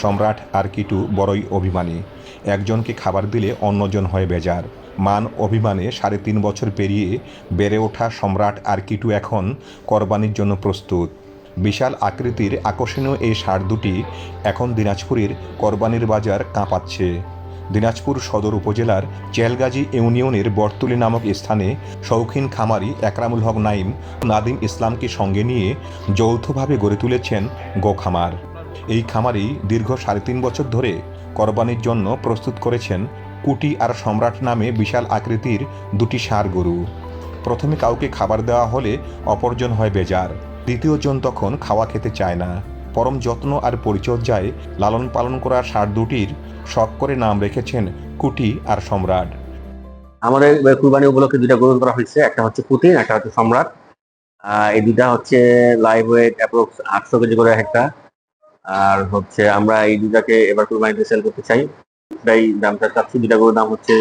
সম্রাট আর কিটু বড়ই অভিমানী। একজনকে খাবার দিলে অন্যজন হয় বেজার। মান অভিমানে 3.5 বছর পেরিয়ে বেড়ে ওঠা সম্রাট আর কিটু এখন কোরবানির জন্য প্রস্তুত। বিশাল আকৃতির আকর্ষণীয় এই ষাঁড় দুটি এখন দিনাজপুরের কোরবানির বাজার কাঁপাচ্ছে। দিনাজপুর সদর উপজেলার চেলগাজী ইউনিয়নের বটতলী নামক স্থানে শৌখিন খামারি একরামুল হক নাইম নাদিম ইসলামকে সঙ্গে নিয়ে যৌথভাবে গড়ে তুলেছেন গোখামার। এই খামারি দীর্ঘ 3.5 বছর ধরে কোরবানির জন্য প্রস্তুত করেছেন কুটি আর সম্রাট নামে বিশাল আকৃতির দুটি ষাঁড় গরু। প্রথমে কাউকে খাবার দেওয়া হলে অপরজন হয় বেজার, দ্বিতীয়জন তখন খাওয়া খেতে চায় না। পরম যত্ন আর পরিচর্যায় লালন পালন করা ষাঁড় দুটির শখ করে নাম রেখেছেন কুটি আর সম্রাট। আমাদের কুরবানি উপলক্ষে দুইটা গরু করা হয়েছে, একটা হচ্ছে কুটি, একটা হচ্ছে সম্রাট। এই দুইটা হচ্ছে লাইভ ওয়েট অ্যাপ্রক্স 800 কেজি করে একটা। আর হচ্ছে আমরা এই দুইটাকে এবার কুরবানিতে সেল করতে চাই। এই দামটা চাচ্ছি, দুইটা গরুর দাম হচ্ছে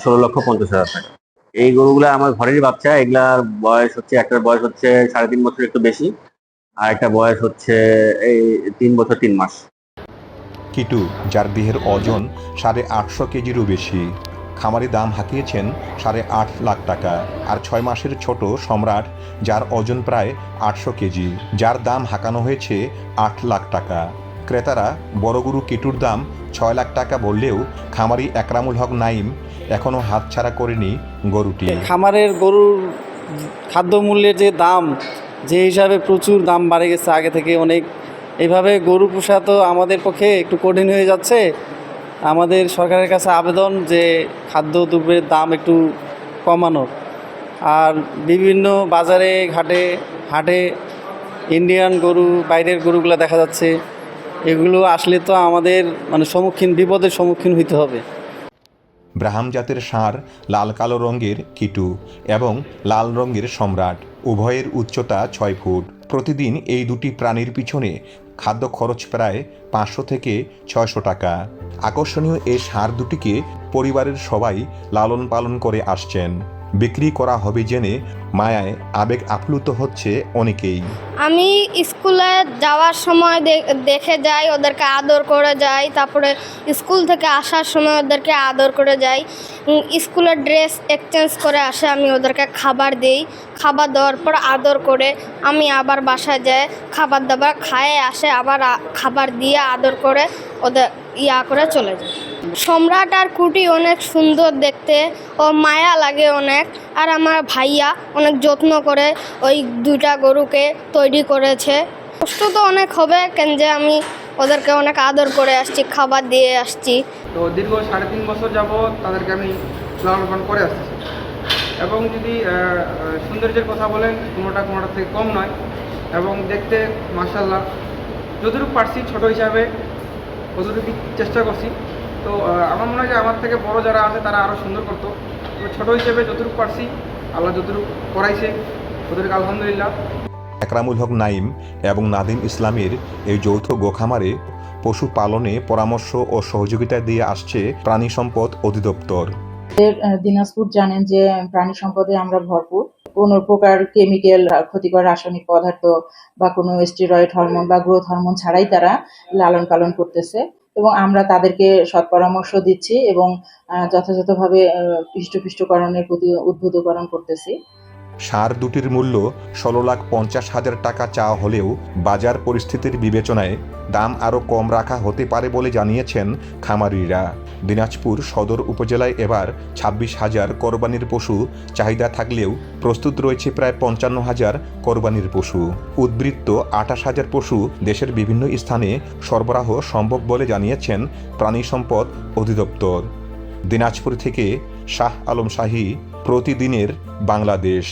16,50,000 টাকা। এই গরুগুলা আমার ঘরেরই বাচ্চা। এগুলার বয়স হচ্ছে, একটার বয়স হচ্ছে 3.5 বছর একটু বেশি, আর একটা বয়স হচ্ছে এই 3 বছর 3 মাস। কিটু, যার দেহের ওজন 850 কেজিরও বেশি, খামারি দাম হাঁকিয়েছেন 8.5 লাখ টাকা। আর 6 মাসের ছোট সম্রাট, যার ওজন প্রায় 800 কেজি, যার দাম হাঁকানো হয়েছে 8 লাখ টাকা। ক্রেতারা বড় গরু কিটুর দাম 6 লাখ টাকা বললেও খামারি একরামুল হক নাইম এখনও হাতছাড়া করেনি গরুটি। খামারের গরুর খাদ্য মূল্যের যে দাম, যে হিসাবে প্রচুর দাম বাড়ে গেছে আগে থেকে অনেক, এইভাবে গরু পোষা তো আমাদের পক্ষে একটু কঠিন হয়ে যাচ্ছে। আমাদের সরকারের কাছে আবেদন যে খাদ্য দ্রব্যের দাম একটু কমানোর। আর বিভিন্ন বাজারে হাটে ইন্ডিয়ান গরু, বাইরের গরুগুলো দেখা যাচ্ছে, এগুলো আসলে তো আমাদের বিপদের সম্মুখীন হইতে হবে। ব্রাহ্ম জাতের ষাঁড় লাল কালো রঙের কিটু এবং লাল রঙের সম্রাট, উভয়ের উচ্চতা 6 ফুট। প্রতিদিন এই দুটি প্রাণীর পিছনে খাদ্য খরচ প্রায় 500 থেকে 600 টাকা। আকর্ষণীয় এই ষাঁড় দুটিকে পরিবারের সবাই লালন পালন করে আসছেন। বিক্রি করা হবে জেনে মায়ায় আবেগ আপ্লুত হচ্ছে অনেকেই। আমি স্কুলে যাওয়ার সময় দেখে যাই, ওদেরকে আদর করে যাই। তারপরে স্কুল থেকে আসার সময় ওদেরকে আদর করে যাই। স্কুলের ড্রেস এক্সচেঞ্জ করে আসে, আমি ওদেরকে খাবার দিই। খাবার দেওয়ার পর আদর করে আমি আবার বাসায় যাই, খাবার দাবার খায় আসে, আবার খাবার দিয়ে আদর করে ওদের করে চলে যায়। সম্রাট আর কুটি অনেক সুন্দর দেখতে, ও মায়া লাগে অনেক। আর আমার ভাইয়া অনেক যত্ন করে ওই দুইটা গরুকে তৈরি করেছে। কষ্ট তো অনেক হবে, কেন যে আমি ওদেরকে অনেক আদর করে আসছি, খাবার দিয়ে আসছি। তো দীর্ঘ 3.5 বছর যাবৎ তাদেরকে আমি লালন পালন করে আসতেছি। এবং যদি সৌন্দর্যের কথা বলেন, কোনোটা থেকে কম নয়। এবং দেখতে মাশাআল্লাহ যতটুকু পারছি ছোট হিসাবে ততটুকু চেষ্টা করছি। তো আমার মনে হয় যে আমার থেকে বড় যারা আছে তারা আরও সুন্দর করতো। তো ছোটো হিসেবে যতটুকু পারছি, আল্লাহ যতটুকু করাইছে ওদেরকে আলহামদুলিল্লাহ। একরামুল হক নাইম এবং নাদিম ইসলামের এই যৌথ গোখামারে পশু পালনে পরামর্শ ও সহযোগিতা দিয়ে আসছে প্রাণী সম্পদ অধিদপ্তর। দিনাজপুর জানেন যে প্রাণী সম্পদে আমরা ভরপুর। কোনো প্রকার কেমিক্যাল, ক্ষতিকর রাসায়নিক পদার্থ বা কোনো স্টেরয়েড হরমোন বা গ্রোথ হরমোন ছাড়াই তারা লালন পালন করতেছে, এবং আমরা তাদেরকে সৎ পরামর্শ দিচ্ছি এবং যথাযথভাবে হৃষ্টপুষ্টকরণের প্রতি উদ্বুদ্ধকরণ করতেছি। ষাঁড় দুটির মূল্য 16,50,000 টাকা চাওয়া হলেও বাজার পরিস্থিতির বিবেচনায় দাম আরও কম রাখা হতে পারে বলে জানিয়েছেন খামারিরা। দিনাজপুর সদর উপজেলায় এবার 26,000 কোরবানির পশু চাহিদা থাকলেও প্রস্তুত রয়েছে প্রায় 55,000 কোরবানির পশু। উদ্বৃত্ত 28,000 পশু দেশের বিভিন্ন স্থানে সরবরাহ সম্ভব বলে জানিয়েছেন প্রাণী সম্পদ অধিদপ্তর। দিনাজপুর থেকে শাহ আলম শাহী, প্রতিদিনের বাংলাদেশ।